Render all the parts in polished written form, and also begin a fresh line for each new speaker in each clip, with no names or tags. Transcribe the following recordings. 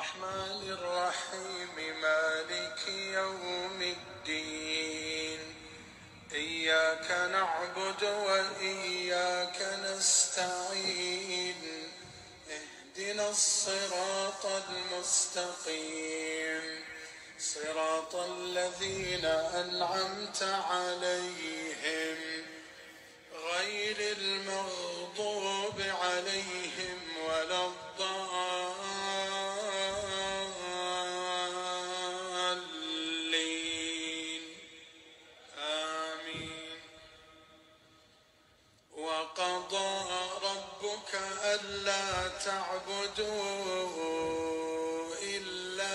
الرحمن الرحيم مالك يوم الدين إياك نعبد وإياك نستعين اهدنا الصراط المستقيم صراط الذين أنعمت عليهم غير المغضوب عليهم ولا الضالين آمين. وقضى ربك ألا تعبدوا إلا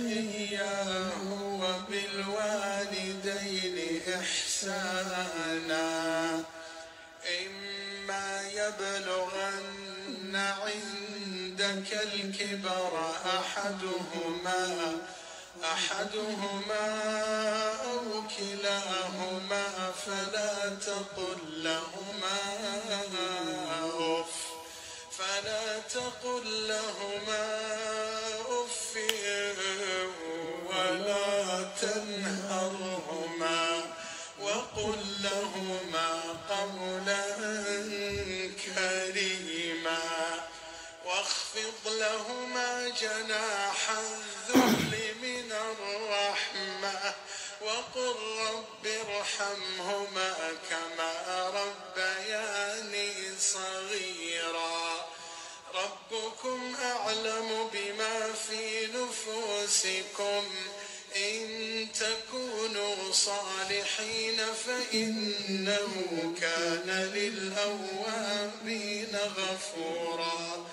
إياه وبالوالدين إحسانا إما يبلغن عندك الكبر أحدهما أو كلاهما فلا تقل لهما أف ولا تنهرهما وقل لهما قولا كريما واخفض لهما جناح الذل من الرحمة وقل رب ارحمهما كما ربياني صغيرا ربكم أعلم بما في نفوسكم إن تكونوا صالحين فإنه كان للأوابين غفورا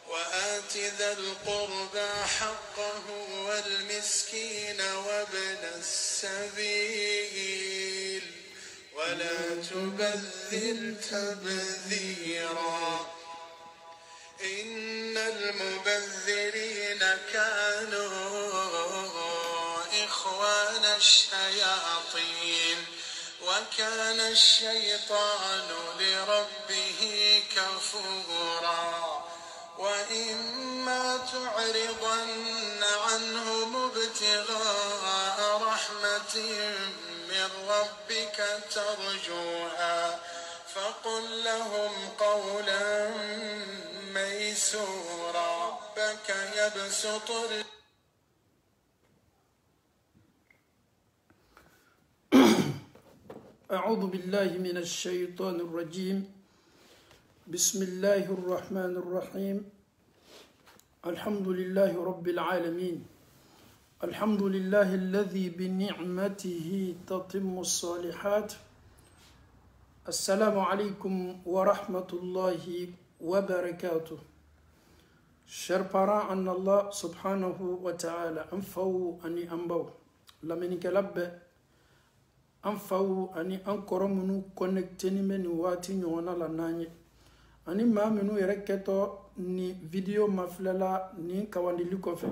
وآت ذا القربى حقه والمسكين وابن السبيل ولا تبذر تبذيرا إن المبذرين كانوا إخوان الشياطين وكان الشيطان لربه كفورا وإما تعرضن عنهم ابتغاء رحمة من ربك ترجوها فقل لهم قولا ميسورا ربك يبسط
أعوذ بالله من الشيطان الرجيم بسم الله الرحمن الرحيم الحمد لله رب العالمين الحمد لله الذي بنعمته تتم الصالحات السلام عليكم ورحمة الله وبركاته. Chers parents en Allah subhanahu wa ta'ala, anfaw ani anbaw lamini kelabbe anfaw ani ankoro munu connecté ni meni wati nyona la nanye ani ma menu yereketo ni video maflela ni kawandili kofe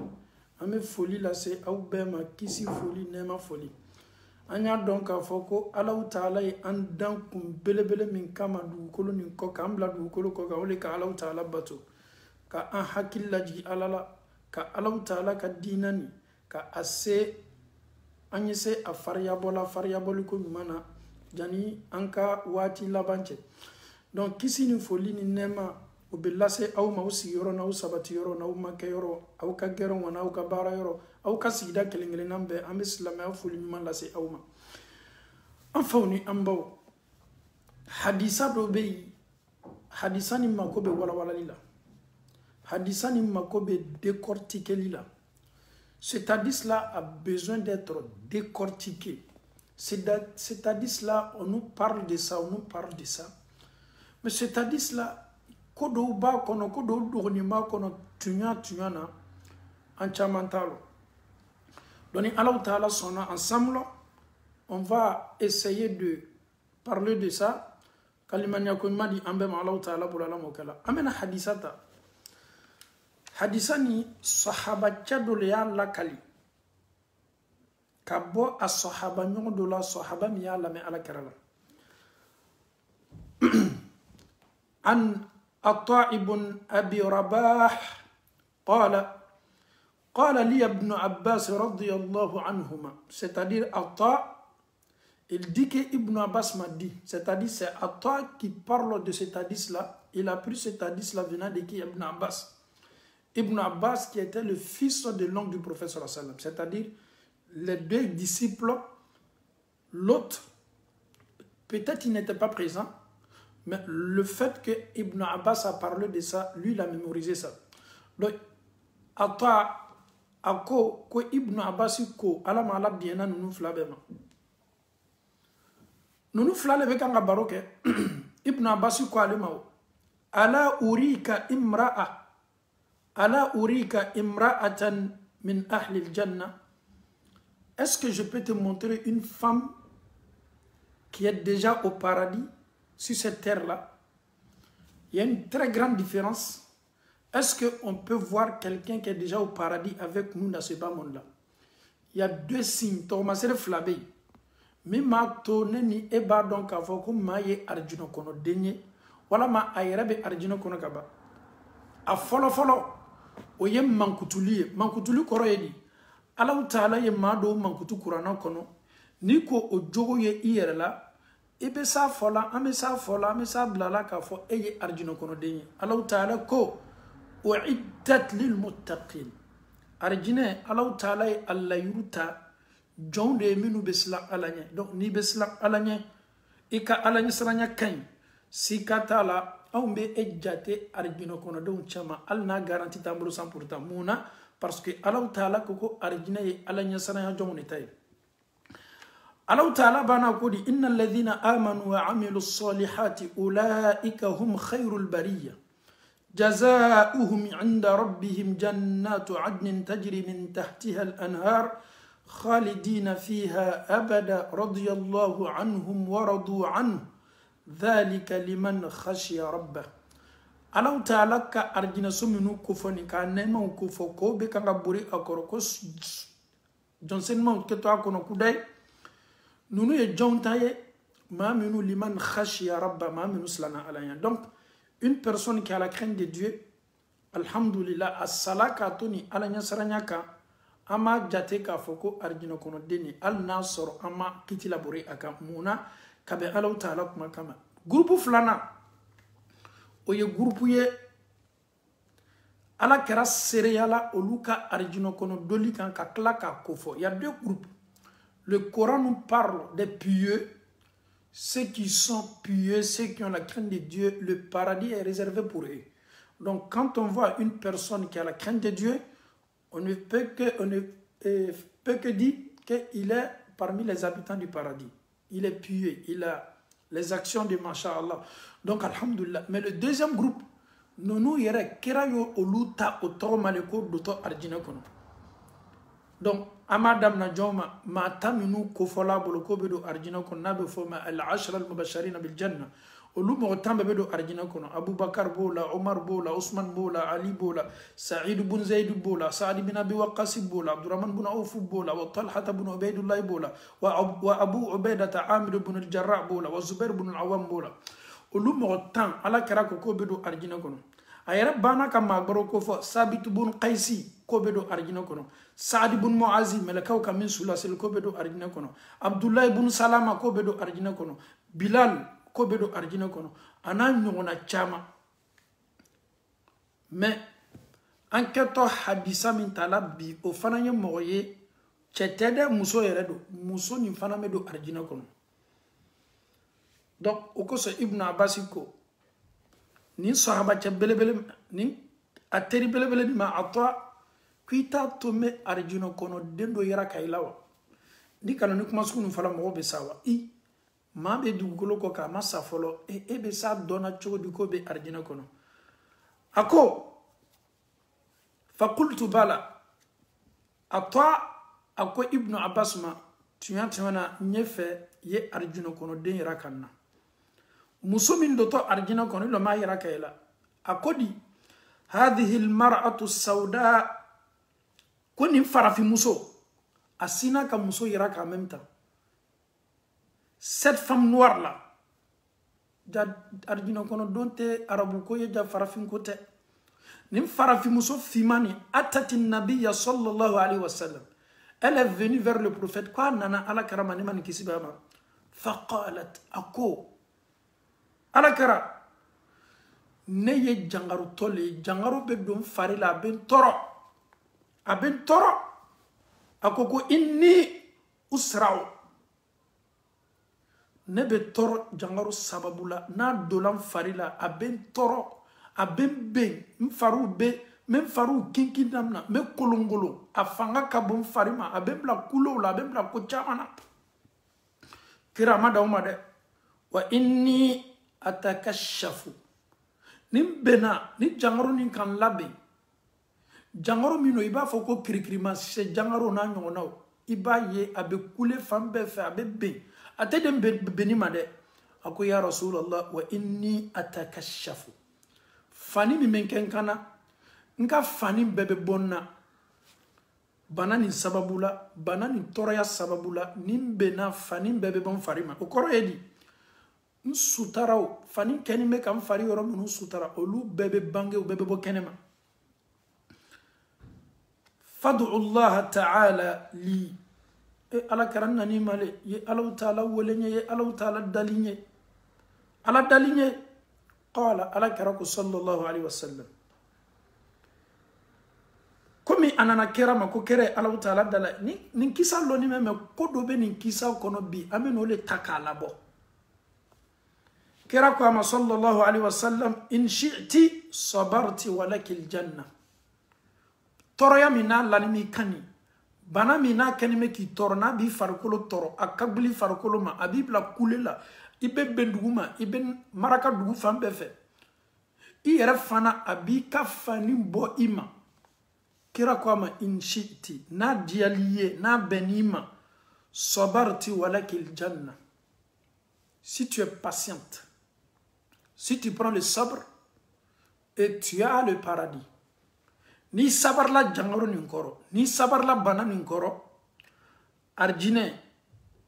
ame foli la se aw be ma kisi foli nema foli anya donc afoko Allah ta'ala an dan kum belebele min kama du kolo ni ko kambla du kolo ko wole ka Allah ta'ala bato ka an hakillaji alala ka Allah ta'ala ka dinani ka ase anyese a variable ko mana jani anka wati labanche donc kisi ni foli ni nema o belase aw ma usi yoro na usabati yoro na umake yoro aw ka gero wana aw ka bara yoro aw ka sigida kelengele nambe am islam aw foli man lase aw ma anfawni ambaw hadisa do be hadisani makobe wala wala lila hadisani makobe décortiquer lila. Cet hadith-là a besoin d'être décortiqué. Cet hadith-là, on nous parle de ça, Mais cet hadith-là, kodo ba kono kodo dognima kono tunya na anchamantalo. Donc Allah Ta'ala sonna ensemble, on va essayer de parler de ça. Kalimanya kumadi ambem Allah Ta'ala pour la mokala. Amena hadithata. Hadisani sahaba chadole ya lakali kabo a sahaba nyodo la sahaba mi ya la me ala karala عن عطاء بن أبي رباح قال لي ابن عباس رضي الله عنهما. C'est-à-dire Atta, il dit que Ibn Abbas m'a dit, c'est-à-dire c'est Atta qui parle de cet hadith-là. Il a pris cet hadith-là venant de qui? Ibn Abbas. Ibn Abbas qui était le fils de l'oncle du prophète sallallahu alayhi wa sallam, c'est-à-dire les deux disciples. L'autre, peut-être il n'était pas présent, mais le fait que Ibn Abbas a parlé de ça, lui il a mémorisé ça. Donc, Atta ako ko Ibn Abbas ko ala ma ala biena nunu flabe ma nunu flale be kanga baroke Ibn Abbas ko ale ma ala urika imra'atan min ahli al-jannah. Est-ce que je peux te montrer une femme qui est déjà au paradis sur cette terre-là? Il y a une très grande différence. Est-ce qu'on peut voir quelqu'un qui est déjà au paradis avec nous dans ce bas monde-là? Il y a deux signes. Thomas le flabé. Mais ma tourné ni eba donc avant que maye arjino kono denye. Wala ma ayrabe arjino kono kaba. A follow. Oye mankutuli. Mankutuli koro yedi. Ala taala ye mado mankutu kurana kono. Ni ko ojogo ye iyere la. Ebe sa fola, ame sa blala ka fo eye arjino kono denye. Ala taala ko وعدت للمتقين أرجنا الله تعالى الله يروتا جون دي منو بسلا علانيا donc ni بسلا علانيا إكا علانيا سرانيا كاين سيكا تالا أو مبي إجاتي أرجنا كونا دون شما ألنا غارانتي تامبرو سامبورتا مونا parce que الله تعالى كوكو أرجنا علانيا سرانيا جون نتاي الله تعالى بانا كودي إن الذين آمنوا وعملوا الصالحات أولئك هم خير البرية جزاؤهم عند ربهم جنات عدن تجري من تحتها الأنهار خالدين فيها أبدا رضي الله عنهم ورضوا عنه ذلك لمن خشي ربه. ألو تعالى أرجنا سمنو كفوني كان نما كفو كوبي كان غبوري أكروكوس جونسن ما كتو أكونو كوداي نونو يجون تاي ما منو لمن خشي ربه ما منو سلنا عليا. Donc une personne qui a la crainte de Dieu, alhamdulillah, as-salaka toni ala nyasaranyaka ama jate ka foko arjino kono deni al nasor ama kiti labori aka muna kabe ala taala kuma kama groupe flana oye groupe ye ala kera seriala oluka arjino kono doli kan ka klaka kofo. Il y a deux groupes. Le Coran nous parle des pieux. Ceux qui sont pieux, ceux qui ont la crainte de Dieu, le paradis est réservé pour eux. Donc quand on voit une personne qui a la crainte de Dieu, on ne peut que dire qu'il est parmi les habitants du paradis. Il est pieux, il a les actions de Masha'Allah. Donc alhamdulillah. Mais le deuxième groupe, nous yere kerayo oluta otoro maleko doto arjina kono. Donc amadam na joma ma taminu kofola boloko bedo arjina kono nabe foma al-ashra al-mubashirin bil janna olu mo tambe bedo arjina kono Abu Bakar bola, Omar bola, Usman bola, Ali bola, Sa'id bin Zaid bola, Sa'd bin Abi Waqqas bola, Abdurrahman bin Auf bola, wa Talha bin Ubaydullah bola, wa Abu Ubaidah Amir bin al-Jarrah bola, wa Zubair bin al-Awwam bola. Olu mo tam ala kera ko bedo arjina kono. Ayara bana ka magbaro ko fo Sabit bin Qaisi ko bedo arjina kono. Saad bin Muazi melakaw ka min sulasil ko bedo arjina kono. Abdullah bin Salama ko bedo arjina kono. Bilal ko bedo arjina kono. Ana nyona chama. Mais enquête hadisa min talabi o fananya moye chetede muso yeredo muso ni fana medo arjina kono. Donc okoso Ibn Abbas ko ni sahaba cha belebele ni ateri belebele ni ma atwa kuita tome arjino kono dendo yara kailawa ni kana ni kuma sukunu fala mo be sawa I ma be dugolo ko ka masa folo e be sa dona chogo di ko be arjino kono ako fa qultu bala atwa ako Ibn Abbas ma tuana nyefe ye arjino kono den yara kanna musumin doto arjina kono lo ma yara kayla akodi hadhihi almar'atu as-sauda koni farafi muso asina ka muso yara ka même temps cette femme noire là ja arjina kono donte arabu ko ye ja farafin ko te nim farafi muso fimani atati nabiyya sallallahu alayhi wa sallam. Elle est venue vers le prophète quoi nana ala karama ni man kisibama faqalat ako ala kara ne ye jangaru tole jangaru be don farila ben toro ako ko inni usra'u ne be toro jangaru sababula na dolan farila aben toro aben ben mfaru be même faru kinki namna me kolongolo afanga kabon farima abembla kulo la abembla ko chamana kira madawma de wa inni atakashafu nim bena ni jangaro nin kan labe jangaro mino iba foko krikrima se jangaro na nyona iba ye abe kule fambe fa abe be atedem beni made ako ya rasulullah wa inni atakashafu fani mi menken kana nka fani bebe bonna banani sababula banani toraya sababula nimbena fani bebe bon farima o koro edi nsutaraw fani keni me kam fari yoro munu sutara olu bebe bange o bebe bo kenema fad'u Allah ta'ala li ala karanna ni male ye Allah ta'ala wolenye ye Allah ta'ala dalinye ala dalinye qala ala karako sallallahu alaihi wasallam komi anana kera ma ko kere Allah ta'ala dala ni kisa lo ni meme ko do be ni kisa kono bi ameno le takala bo kera ko ama sallallahu alaihi wasallam in shi'ti sabarti walakil janna toroya mina lanimi kani bana mina kani me ki torna bi farkolo toro akabli farkolo ma abibla kulela ibe benduguma ibe maraka dugu fambe fe i yere fana abi ka fani bo ima kira kwama inshiti na dialiye na benima sabarti walakil janna. Si tu es patiente, si tu prends le sabre et tu as le paradis. Ni sabar la jangaro ninkoro, ni sabar la bana ninkoro, arjine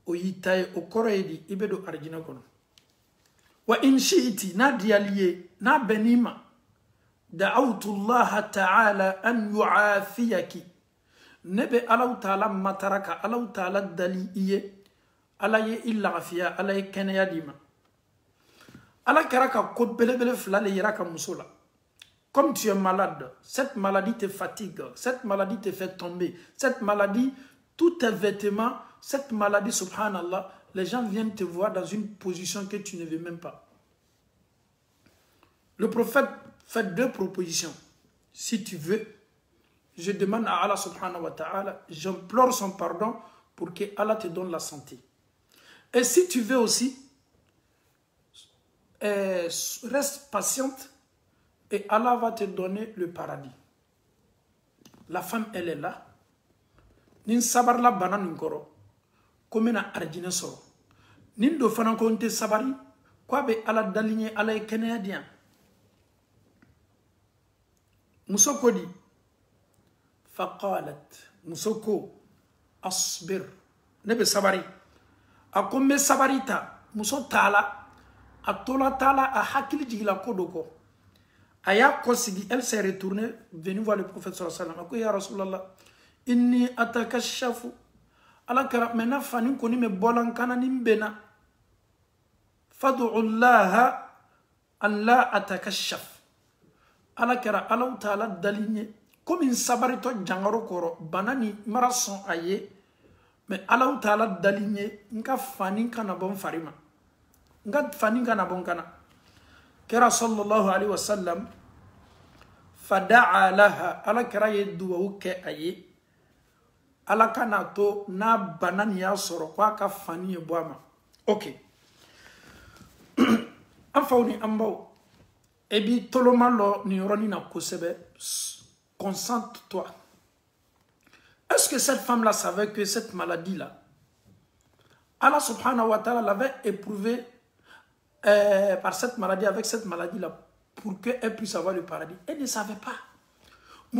o yitaye o koro edi ibedo arjine kono. Wa inshiti na dialiye na benima دعوت الله تعالى أن يعافيك نبي الله تعالى مترك الله تعالى دليئية الله إلا عافية الله كان يديما الله كراك كود بلي بلي فلالي يراك مسولا. Comme tu es malade, cette maladie te fatigue, cette maladie te fait tomber, cette maladie, tous tes vêtements, cette maladie, subhanallah, les gens viennent te voir dans une position que tu ne veux même pas. Le prophète fait deux propositions. Si tu veux, je demande à Allah subhanahu wa ta'ala, j'implore son pardon pour que Allah te donne la santé. Et si tu veux aussi, reste patiente et Allah va te donner le paradis. La femme, elle est là. Nin sabar la bana ninkoro, comme na arjine soro. Nin do fana konte sabari, kwa be Allah daligné Allah kenaya diyan. Musoko dit, faqalat, musoko, asbir, nebe sabari. Akombe sabarita, muso tala, atola tala, a hakili jigila kodoko. Aya kosigi, elle s'est retournée, venue voir le prophète sallallahu alayhi wa sallam. Ako ya Rasulallah, inni atakashafu. Ala kara, mena fani koni me bolankana nimbena. Fadu'u Allah an la atakashaf. Ala kera Allah ta'ala daligné comme une sabarito jangaro koro banani marason aye mais Allah ta'ala daligné nka fani kana bon farima nka fani kana bon kana kera sallallahu alayhi wa sallam fada'a laha ala kera ye duwa ke aye ala kana to na banani ya soro kwa ka fani e boama. OK. Afawni ambaw et bien, tout le monde n'y aura ni na kosebe. Concentre-toi. Est-ce que cette femme-là savait que cette maladie-là, Allah subhanahu wa ta'ala l'avait éprouvée par cette maladie, avec cette maladie-là, pour qu'elle puisse avoir le paradis? Elle ne savait pas. Elle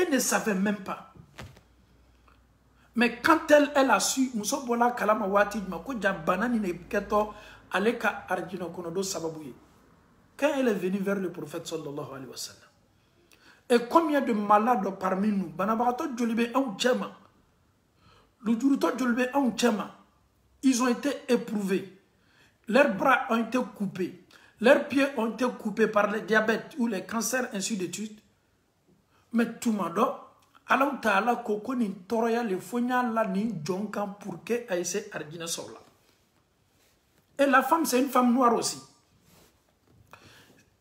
ne savait même pas. Mais quand elle a su, muso bola kalama wati juma ko banani ne keto aleka arjino konodo sababuye. Quand elle est venue vers le prophète sallallahu alayhi wa sallam, et combien de malades parmi nous, banabarato jolibe en tchema, l'ujuruto jolibe en tchema, ils ont été éprouvés, leurs bras ont été coupés, leurs pieds ont été coupés par le diabète ou les cancers, ainsi de suite. Mais tout le monde, Allah Ta'ala koko ni toroya le fonya la ni jonkan pour que aïsse arjina sola. Et la femme, c'est une femme noire aussi.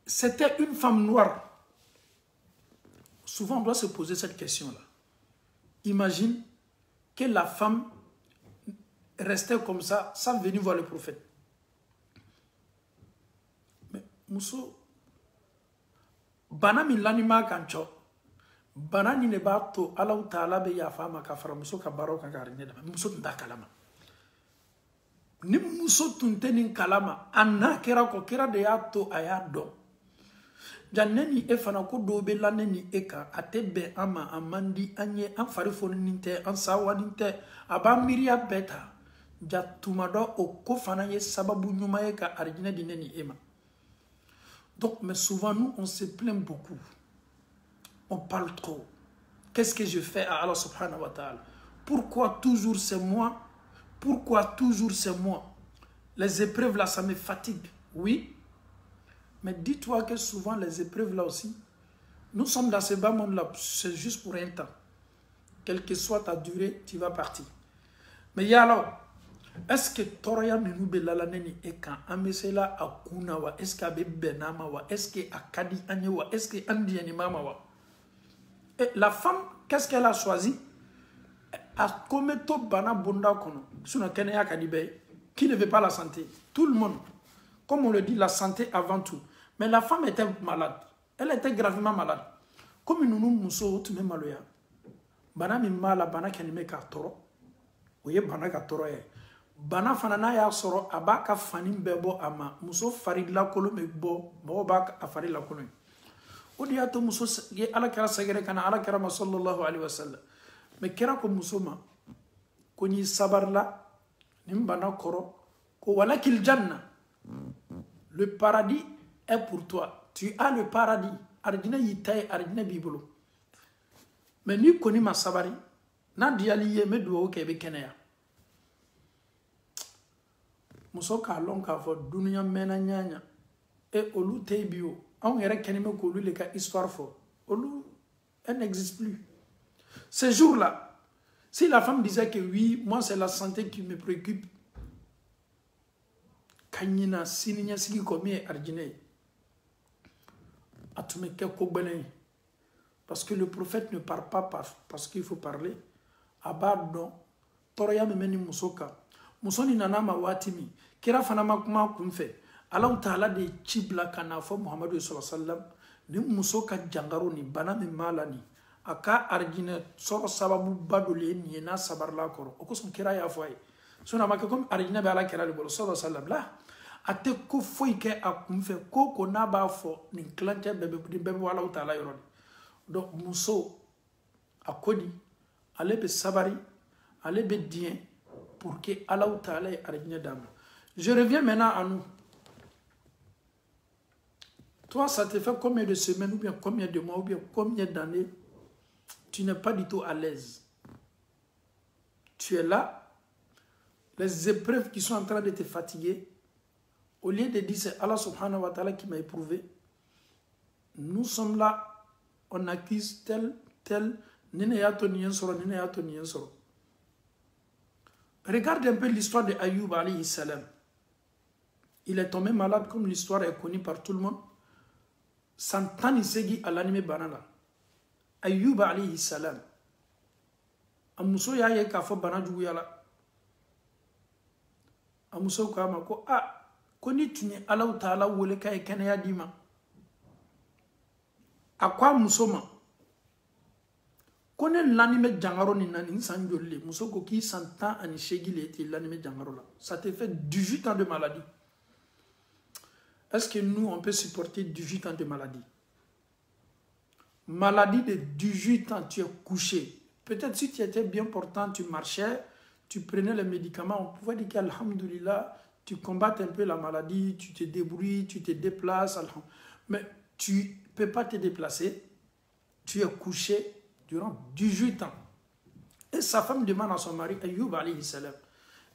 C'était une femme noire. Souvent, on doit se poser cette question-là. Imagine que la femme restait comme ça, sans venir voir le prophète. Mais, Mousso, Bana mi lanima kancho, Bana ni nebato, Allah Ta'ala be ya fama kafara, Mousso kabaro kakarine, Mousso nda kalama. Ni Mousso tuntenin kalama, anna kera ko kera de yato ayado. Janeni e fana ko do be laneni e ka atebe ama amandi anye an farifoni ninte an sawaninte aba miria beta jatumado o ko fana ye sababu nyuma ye ka arjina dineni ema. Donc mais souvent nous on se plaint beaucoup. On parle trop. Qu'est-ce que je fais à Allah subhanahu wa ta'ala? Pourquoi toujours c'est moi? Pourquoi toujours c'est moi? Les épreuves là ça me fatigue. Oui. Mais dis-toi que souvent les épreuves là aussi, nous sommes dans ce bas monde là, c'est juste pour un temps. Quelle que soit ta durée, tu vas partir. Mais y alors, est-ce que Toraya Minube Lalaneni et quand Amesela Akunawa, est-ce qu'Abe Benamawa, est-ce que Akadi Anyewa, est-ce que Andi Animamawa? Et la femme, qu'est-ce qu'elle a choisi? A Kometo Bana Bunda Kono, Suna Kenea Kadibe, qui ne veut pas la santé? Tout le monde. Comme on le dit, la santé avant tout. Mais la femme était malade. Elle était gravement malade. Comme nous nous moussons, tu me maloya. Bana mi mala bana kenime ka toro. Oye bana ka toro ye. Bana fanana ya soro abaka fanim bebo ama. Muso farid la kolo me bo. Mo baka afari la kolo. Odi ato muso ye ala kara sagere kana ala kara sallallahu alaihi wasallam. Me kera ko muso ma. Ko ni sabar la. Nim bana koro. Ko walakil janna. Le paradis est pour toi. Tu as le paradis. Ardina yitaye, ardina bibolo. Mais ni koni ma sabari. Na dialiye me duo kebe kenea. Muso ka long ka fo dunia mena nyanya. Et olu te bio. On yere kenime ko lui le ka histoire fo. Olu, elle n'existe plus. Ce jour-là, si la femme disait que oui, moi c'est la santé qui me préoccupe. Kanyina sininya sigi komi arjine atumeke kobene parce que le prophète ne parle pas parce qu'il faut parler abadon toroya memeni musoka musoni nanama watimi kira fana makuma kumfe Allah Ta'ala de chibla kana fo Muhammadu sallallahu alaihi wasallam ni musoka jangaro ni bana mi malani aka arjine soro sababu badole ni na sabarla koro okoson kira ya foye sona maka comme arjine be ala kira le bolo sallallahu alaihi wasallam la ate ko foi ke akumfe ko na ba fo ni klante bebe wala Ta'ala yoroni donc muso akodi alebe sabari alebe dien pour que Allah Ta'ala arjine dame. Je reviens maintenant à nous. Toi, ça te fait combien de semaines ou bien combien de mois ou bien combien d'années tu n'es pas du tout à l'aise? Tu es là, les épreuves qui sont en train de te fatiguer. Au lieu de dire c'est Allah subhanahu wa ta'ala qui m'a éprouvé, nous sommes là, on accuse tel, regarde un peu l'histoire de Ayyub alayhi salam. Il est tombé malade comme l'histoire est connue par tout le monde. Santani segi à l'anime banana. Ayyub alayhi salam. Amuso ya ye kafo banaju yala. Amuso kama ko koni tuni Allah Ta'ala wole ka ekene ya dima akwa musoma kone l'anime jangaro ni nani sanjole muso ko ki santa ani shegile ti l'anime jangaro là ça te fait 18 ans de maladie. Est-ce que nous on peut supporter 18 ans de maladie? Maladie de 18 ans, tu es couché, Peut-être si tu étais bien portant, tu marchais, tu prenais les médicaments, on pouvait dire qu'alhamdoulilah, tu combattes un peu la maladie, tu te débrouilles, tu te déplaces. Mais tu ne peux pas te déplacer. Tu es couché durant 18 ans. Et sa femme demande à son mari, Ayyub alayhi salam,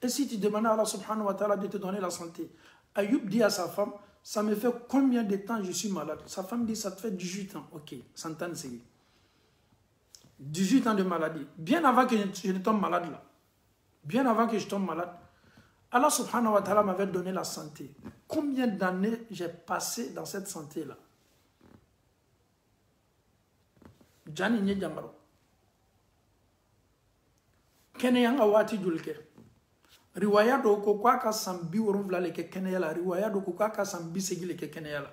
et si tu demandais à Allah subhanahu wa ta'ala de te donner la santé, Ayyub dit à sa femme, ça me fait combien de temps je suis malade? Sa femme dit, ça te fait 18 ans. Ok, 100 ans, c'est 18 ans de maladie. Bien avant que je ne tombe malade là. Bien avant que je tombe malade, Allah subhanahu wa ta'ala m'avait donné la santé. Combien d'années j'ai passé dans cette santé-là? Jani nye jambaro. Kene yanga wati julke. Riwaya do ko kwa ka sambi worumvla leke kene yala. Riwaya do ko kwa ka sambi segi leke kene yala.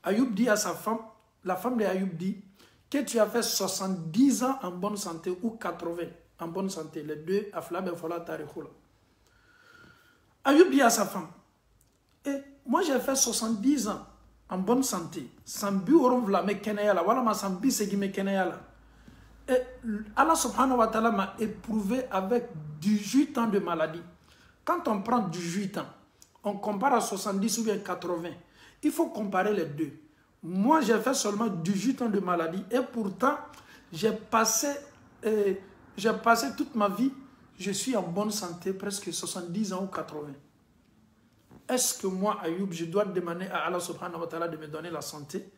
Ayoub dit à sa femme, la femme de Ayoub dit, que tu as fait 70 ans en bonne santé ou 80 en bonne santé. Les deux, Aflab et Fola Tarikhula. Ayoub dit à sa femme, et moi j'ai fait 70 ans en bonne santé. Sambi worumvla me kene yala. Wala ma sambi segi me kene yala. Et Allah subhanahu wa ta'ala m'a éprouvé avec 18 ans de maladie. Quand on prend 18 ans, on compare à 70 ou bien 80. Il faut comparer les deux. Moi, j'ai fait seulement 18 ans de maladie et pourtant, j'ai passé toute ma vie, je suis en bonne santé, presque 70 ans ou 80. Est-ce que moi, Ayoub, je dois demander à Allah subhanahu wa ta'ala de me donner la santé?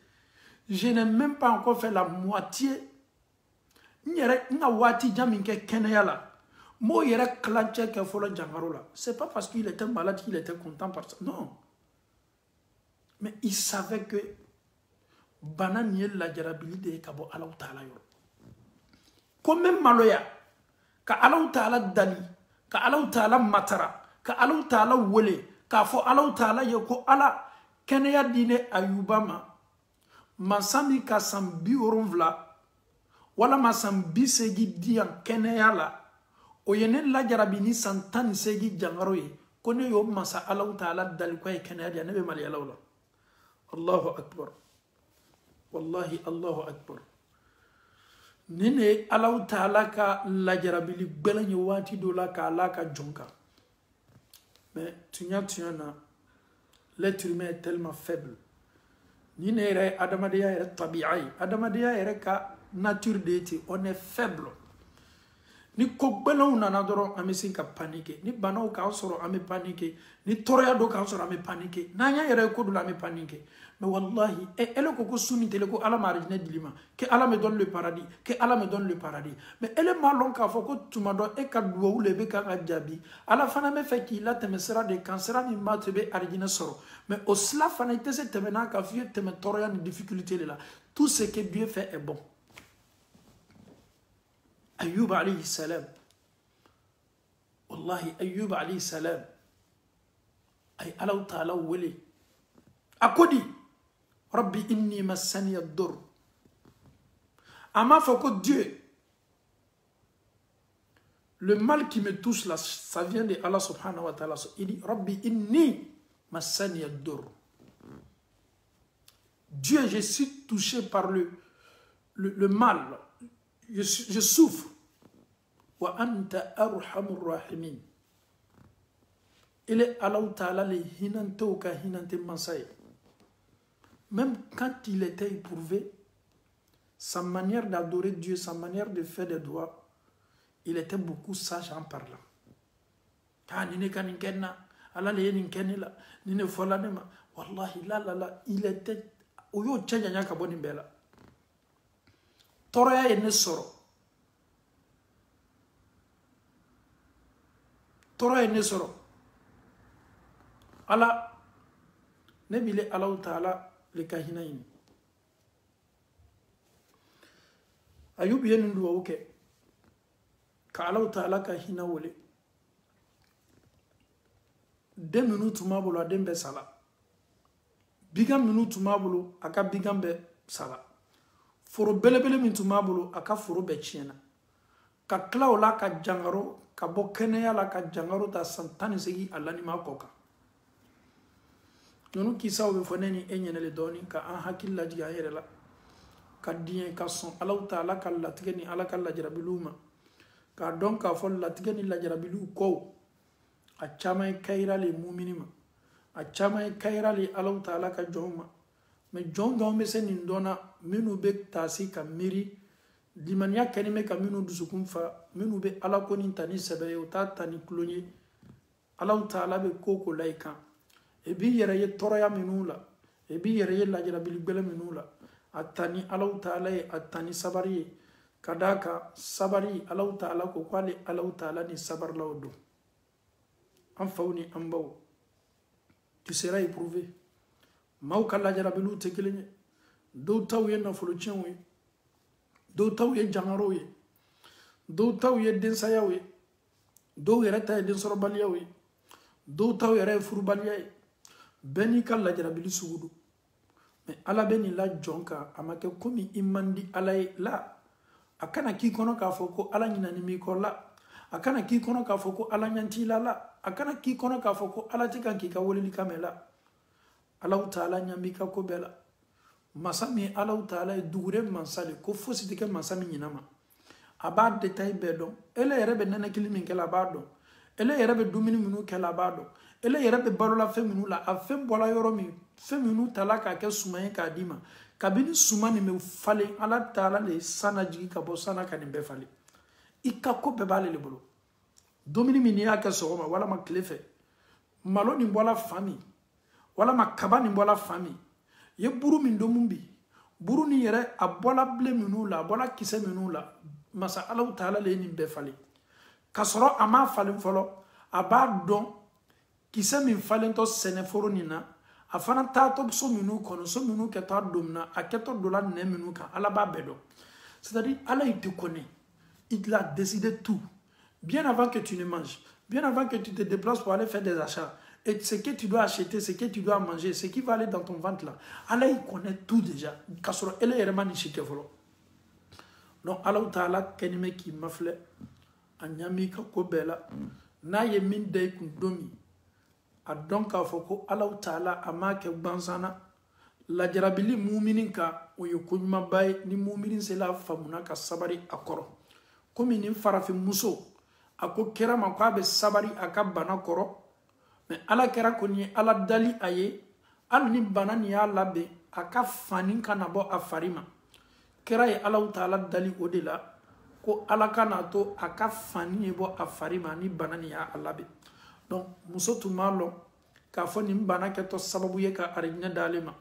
Je n'ai même pas encore fait la moitié. C'est pas parce qu'il était malade qu'il était content par ça. Non. Mais il savait que Bananiel la jarabilité de Kabo Allah Ta'ala. Comme même Maloya, ka Allah Ta'ala Dali, ka Allah Ta'ala Matara, ka Allah Ta'ala Wole, ka fo Allah Ta'ala Yoko Allah, Kenya Dine Ayubama, Masami ka sambi orumvla. Wala masam bisegi diyan keneya la o yene la jarabini santan segi jangaro ye kone yo masa Allah Ta'ala dal ko e keneya dia nabe mali Allah. Allahu akbar. Wallahi Allahu akbar. Nene Allah Ta'ala ka la jarabili belanyi wati do la ka la ka jonka. Mais tunya na l'être humain est tellement faible. Nene re adamadeya re tabi'ai. Adamadeya re ka nature d'été, on est faible. Ni kokbelon nana doro amesin ka paniquer, ni banaw ka soro ame paniquer, ni toria do ka soro ame paniquer, nanya yere ko do ame paniquer. Mais wallahi, elle ko sunni tele ko ala marine dilima, que Allah me donne le paradis, que Allah me donne le paradis. Mais elle est malon ka foko tumado e ka duwa ou lebe ka jabi. Ala fana me fait qu'il a teme sera de cancer mi matebe arigine soro. Mais au cela fana ite se temena ka fiye teme toria ni difficulté là. Tout ce que Dieu fait est bon. Ayyub alayhi salam. Wallahi, Ayyub alayhi salam. Ay Allah Ta'ala wele. Akodi. Rabbi inni massani ad-dur. Ama foko Dieu. Le mal qui me touche là, ça vient de Allah subhanahu wa ta'ala. Il dit, Rabbi inni massani ad-dur. Dieu, je suis touché par le mal. Je souffre. Wa anta arhamur rahimin. Il est Allah Ta'ala le hinante ou ka hinante mansay. Même quand il était éprouvé, sa manière d'adorer Dieu, sa manière de faire des doigts, il était beaucoup sage en parlant. Ah, nine kaninkenna, Allah le yeninkenila, nine folanema. Wallahi, la, il était. Oyo tchanya ka boni bela. Toraya ene soro. Toraya ene soro. Allah nebile Allah Ta'ala le kahinaini. Ayub yenundu wa uke. Ka Allah Ta'ala kahina wole. 2 minutes mabolo adembe sala. Bigam minutes mabolo aka bigam be sala. Foro belebele min tumabulu aka foro be tiena ka klaula ka jangaro ka bo keneya la ka jangaro ta santani segi alani makoka nonu kisa o be foneni enyene le doni ka an hakilla jiga yere la ka diɲɛ ka sɔn Allahu Taala ka latigɛ ni Ala ka lajarabiliw ma k'a dɔn k'a fɔ latigɛ ni lajarabiliw kɔ a caman ye kayira le mumini ma a caman ye kayira le Allahu Taala ka jɔnw ma mais jɔn dɔw bɛ se nin dɔn na minnu bɛ taasi ka miiri limaniya kɛlen bɛ ka minnu dusukun fa minnu bɛ Ala ko ni ta ni sɛbɛ ye o t'a ta ni tulon ye Allahu Taala bɛ ko ko la i kan e b'i yɛrɛ ye tɔɔrɔya minnu la e b'i yɛrɛ ye lajarabili gbɛlɛ minnu la a ta ni Allahu Taala ye a ta ni sabari ye ka d'a kan sabari Allahu Taala ko k'ale Allahu Taala ni sabarilaw don an faw ni an baw tu seras éprouvé maaw ka lajarabiliw tɛ kelen ye dɔw taw ye nafolocɛnw ye dɔw taw ye jangarow ye dɔw taw ye densayaw ye dɔw yɛrɛ ta ye densɔrɔbaliyaw ye dɔw taw yɛrɛ ye furubaliya ye bɛɛ n'i ka lajarabili sugu don mais Ala bɛ nin la jɔn kan a ma kɛ komi i man di Ala ye la a kana k'i kɔnɔ k'a fɔ ko Ala ɲinani b'i kɔ la a kana k'i kɔnɔ k'a fɔ ko Ala ɲɛ t'i la a kana k'i kɔnɔ k'a fɔ ko Ala tɛ kan k'i ka weleli kan mɛn la Allahu Taala ɲɛ b'i ka ko bɛɛ la masa min ye Allahu Taala ye dugure mansa de ko fosi tɛ kɛ masa min ɲinama a b'a détail bɛɛ dɔn ele yɛrɛ bɛ nɛnɛkili min kɛla a b'a dɔn ele yɛrɛ bɛ dumuni minnu kɛla a b'a dɔn ele yɛrɛ bɛ balola fɛn minnu la a fɛn bɔla yɔrɔ min fɛn minnu tala k'a kɛ suman ye k'a d'i ma kabini suman nin bɛ falen Ala Taala de sana jigi ka bɔ sana ka nin bɛɛ falen i ka ko bɛɛ b'ale de bolo dumuni min n'i y'a kɛ sɔgɔma walama tile fɛ malo nin bɔla fan min walama kaba nin bɔla fan min ye buru min don mun bi buru nin yɛrɛ a bɔla bilen minnu la a bɔla kisɛ minnu la masa Allahu Taala le ye nin bɛɛ falen ka sɔrɔ a m'a falen fɔlɔ a b'a dɔn kisɛ min falentɔ sɛnɛforo nin na a fana taatɔ so minnu kɔnɔ so minnu kɛtɔ don min na a kɛtɔ dɔ la nɛ minnu kan Ala b'a bɛɛ dɔn c'est-à-dire Ala il te connaît il a décidé tout bien avant que tu ne manges bien avant que tu te déplaces pour aller faire des achats et ce que tu dois acheter ce que tu dois manger ce qui va aller dans ton ventre là Allah il connaît tout déjà k'a sɔrɔ ele yɛrɛ ma nin si kɛ fɔlɔ donc Allahu Taala kɛlen bɛ k'i mafilɛ a ɲami ka ko bɛɛ la n'a ye min da i kun don min a dɔn k'a fɔ ko Allahu Taala a m'a kɛ gansan na lajarabili mumini kan o ye ko ɲumanba ye ni mumini sela faamuna ka sabari a kɔrɔ komi ni farafin muso a ko kira ma ko a bɛ sabari a ka bana kɔrɔ mais Ala kɛra kɔni ye Ala dali a ye hali ni bana nin y'a labɛn a ka fani kana bɔ a fari ma kira ye Allahu Taala dali o de la ko Ala kana to a ka fani ye bɔ a fari ma ni bana nin y'a labɛn donc muso tun b'a lɔn k'a fɔ nin bana kɛtɔ sababu ye ka arijinɛ d'ale ma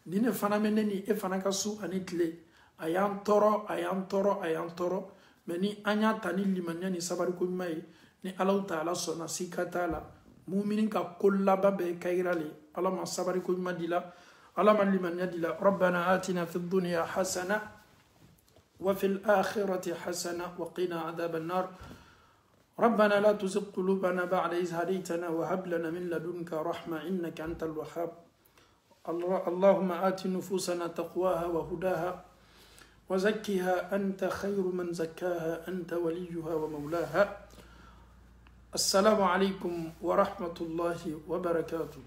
ni ne fana bɛ ne ni e fana ka su ani tile a y'an tɔɔrɔ a y'an tɔɔrɔ a y'an tɔɔrɔ mais ni an y'a ta ni limaniya ni sabari ko ɲuman ye ni Allahu Taala sɔnna sika t'a la mumini ka ko laban bɛɛ kayira le Ala ma sabari ko ɲuman di la Ala ma limaniya di la rabbana atina fid dunya hasana wa fil akhirati hasana wa qina adhaban nar ربنا لا تزغ قلوبنا بعد إذ هديتنا وهب لنا من لدنك رحمة إنك أنت الوهاب اللهم آت نفوسنا تقواها وهداها وزكها أنت خير من زكاها أنت وليها ومولاها السلام عليكم ورحمة الله وبركاته